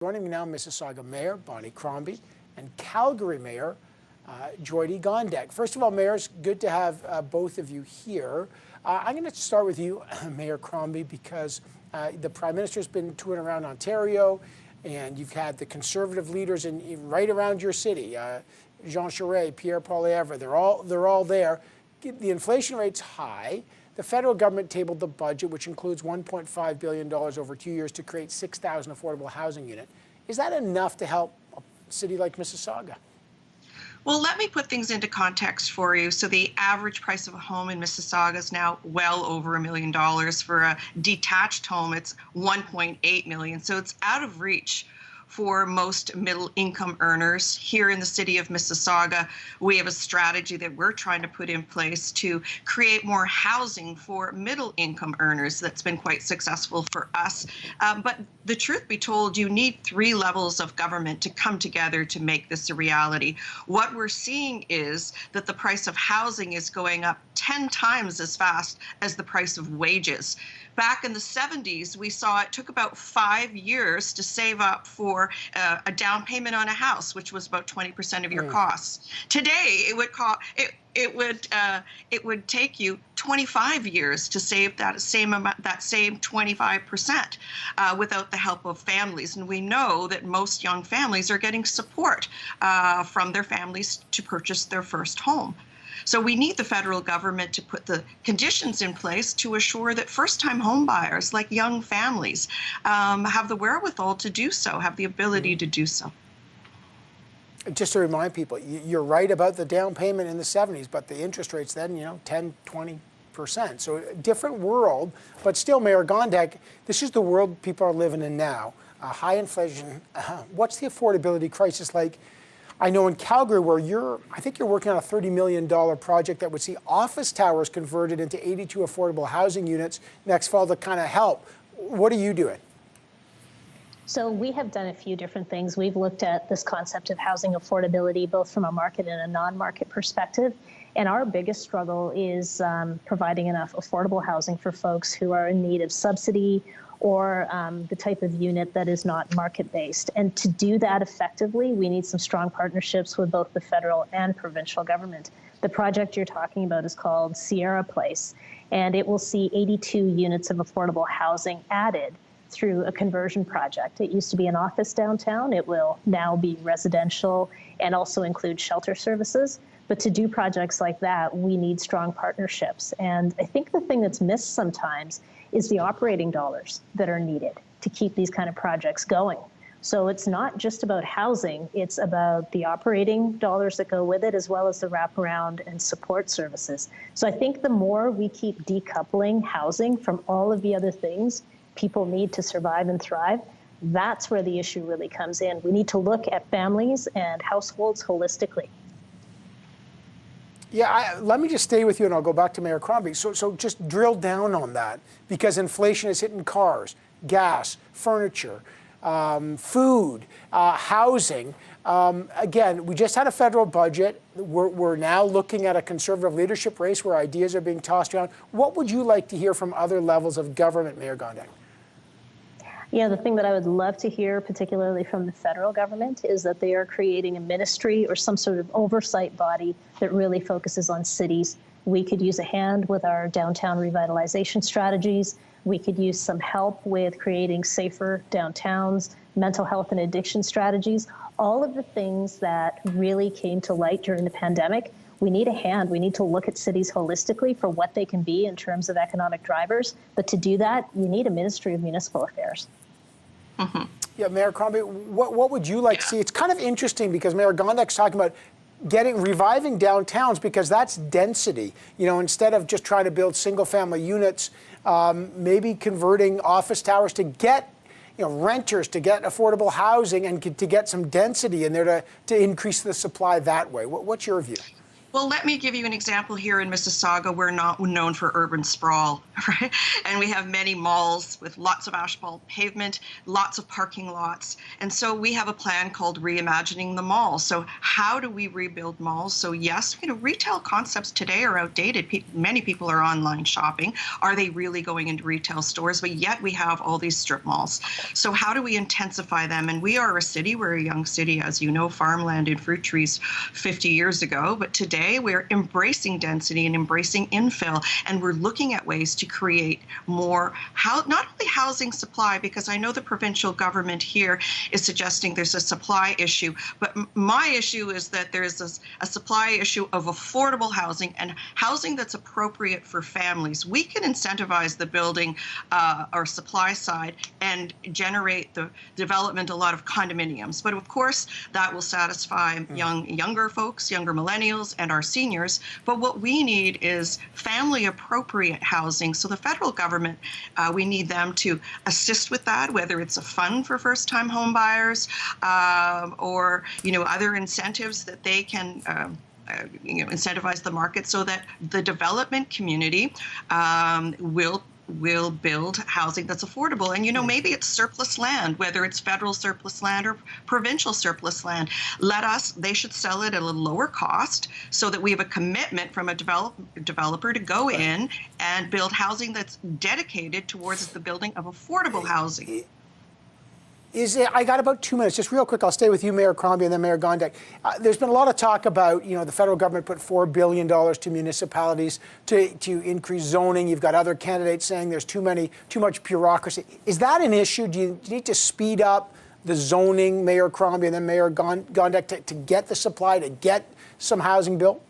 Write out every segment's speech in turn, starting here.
Joining me now, Mississauga Mayor Bonnie Crombie and Calgary Mayor Jyoti Gondek. First of all, Mayor, it's good to have both of you here. I'm going to start with you, Mayor Crombie, because the Prime Minister's been touring around Ontario, and you've had the Conservative leaders right around your city, Jean Charest, Pierre Poilievre. They're all there. The inflation rate's high. The federal government tabled the budget, which includes $1.5 billion over 2 years to create 6,000 affordable housing units. Is that enough to help a city like Mississauga? Well, let me put things into context for you. So the average price of a home in Mississauga is now well over $1 million. For a detached home, it's $1.8 million. So it's out of reach for most middle-income earners. Here in the city of Mississauga, we have a strategy that we're trying to put in place to create more housing for middle-income earners. That's been quite successful for us. But the truth be told, you need 3 levels of government to come together to make this a reality. What we're seeing is that the price of housing is going up 10 times as fast as the price of wages. Back in the 70s, we saw it took about 5 years to save up for a down payment on a house, which was about 20% of your costs. Today, it would take you 25 years to save that same amount, that same 25%, without the help of families. And we know that most young families are getting support from their families to purchase their first home. So we need the federal government to put the conditions in place to assure that first-time home buyers, like young families, have the wherewithal to do so, have the ability to do so. Just to remind people, you're right about the down payment in the 70s, but the interest rates then, 10, 20%. So a different world, but still, Mayor Gondek, this is the world people are living in now. High inflation. What's the affordability crisis like? I know in Calgary, where I think you're working on a $30 million project that would see office towers converted into 82 affordable housing units next fall to kind of help. What are you doing? So we have done a few different things. We've looked at this concept of housing affordability, both from a market and a non-market perspective. And our biggest struggle is providing enough affordable housing for folks who are in need of subsidy or the type of unit that is not market-based. And to do that effectively, we need some strong partnerships with both the federal and provincial government. The project you're talking about is called Sierra Place, and it will see 82 units of affordable housing added through a conversion project. It used to be an office downtown. It will now be residential and also include shelter services. But to do projects like that, we need strong partnerships. And I think the thing that's missed sometimes is the operating dollars that are needed to keep these kind of projects going. So it's not just about housing, it's about the operating dollars that go with it, as well as the wraparound and support services. So I think the more we keep decoupling housing from all of the other things people need to survive and thrive, that's where the issue really comes in. We need to look at families and households holistically. Yeah, let me just stay with you, and I'll go back to Mayor Crombie. So just drill down on that, because inflation is hitting cars, gas, furniture, food, housing. Again, we just had a federal budget. We're now looking at a Conservative leadership race where ideas are being tossed around. What would you like to hear from other levels of government, Mayor Gondek? Yeah, the thing that I would love to hear, particularly from the federal government, is that they are creating a ministry or some sort of oversight body that really focuses on cities. We could use a hand with our downtown revitalization strategies. We could use some help with creating safer downtowns, mental health and addiction strategies, all of the things that really came to light during the pandemic. We need a hand. We need to look at cities holistically for what they can be in terms of economic drivers. But to do that, you need a Ministry of Municipal Affairs. Mm-hmm. Yeah, Mayor Crombie, what would you like to see? It's kind of interesting because Mayor Gondek's talking about reviving downtowns, because that's density. Instead of just trying to build single-family units, maybe converting office towers to get renters, to get affordable housing and to get some density in there to increase the supply that way. What's your view? Well, let me give you an example here in Mississauga. We're not known for urban sprawl, right? And we have many malls with lots of asphalt pavement, lots of parking lots. And so we have a plan called Reimagining the Mall. So how do we rebuild malls? So yes, retail concepts today are outdated. Many people are online shopping. Are they really going into retail stores? But yet we have all these strip malls. So how do we intensify them? And we are a city, we're a young city, as you know, farmland and fruit trees 50 years ago. But today we're embracing density and embracing infill, and we're looking at ways to create more, not only housing supply, because I know the provincial government here is suggesting there's a supply issue, but my issue is that there's a supply issue of affordable housing and housing that's appropriate for families. We can incentivize the building or supply side and generate the development, a lot of condominiums, but of course that will satisfy younger folks, younger millennials, and our seniors. But what we need is family appropriate housing. So the federal government, we need them to assist with that, whether it's a fund for first time home buyers or other incentives that they can incentivize the market so that the development community will build housing that's affordable. And maybe it's surplus land, whether it's federal surplus land or provincial surplus land. They should sell it at a lower cost so that we have a commitment from a developer to go in and build housing that's dedicated towards the building of affordable housing. I got about 2 minutes, just real quick. I'll stay with you, Mayor Crombie, and then Mayor Gondek. There's been a lot of talk about, the federal government put $4 billion to municipalities to increase zoning. You've got other candidates saying there's too much bureaucracy. Is that an issue? Do you need to speed up the zoning, Mayor Crombie, and then Mayor Gondek, to get the supply, to get some housing built?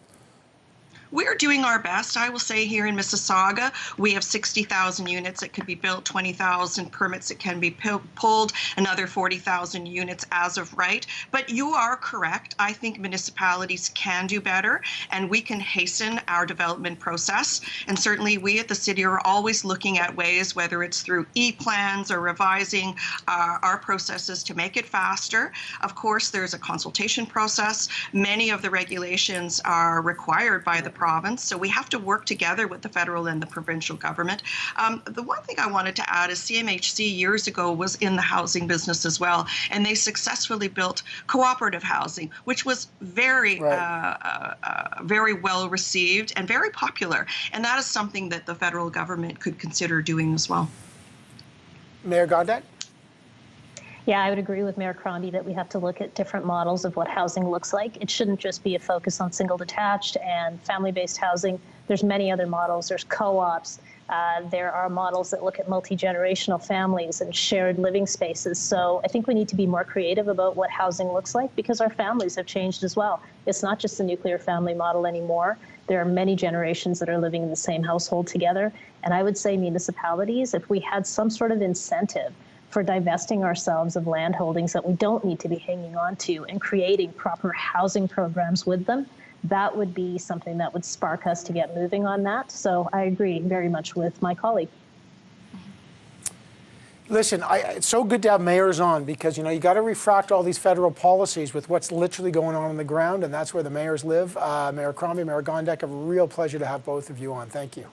We're doing our best. I will say here in Mississauga, we have 60,000 units that could be built, 20,000 permits that can be pulled, another 40,000 units as of right. But you are correct. I think municipalities can do better, and we can hasten our development process. And certainly we at the city are always looking at ways, whether it's through e-plans or revising our processes to make it faster. Of course, there's a consultation process. Many of the regulations are required by the province, so we have to work together with the federal and the provincial government. The one thing I wanted to add is CMHC years ago was in the housing business as well, and they successfully built cooperative housing, which was very well received and very popular, and that is something that the federal government could consider doing as well. Mayor Gondek? Yeah, I would agree with Mayor Crombie that we have to look at different models of what housing looks like. It shouldn't just be a focus on single detached and family-based housing. There's many other models. There's co-ops. There are models that look at multi-generational families and shared living spaces. So I think we need to be more creative about what housing looks like because our families have changed as well. It's not just the nuclear family model anymore. There are many generations that are living in the same household together. And I would say municipalities, if we had some sort of incentive for divesting ourselves of land holdings that we don't need to be hanging on to and creating proper housing programs with them, that would be something that would spark us to get moving on that. So I agree very much with my colleague. Listen, it's so good to have mayors on because, you got to refract all these federal policies with what's literally going on the ground, and that's where the mayors live. Mayor Crombie, Mayor Gondek, a real pleasure to have both of you on. Thank you.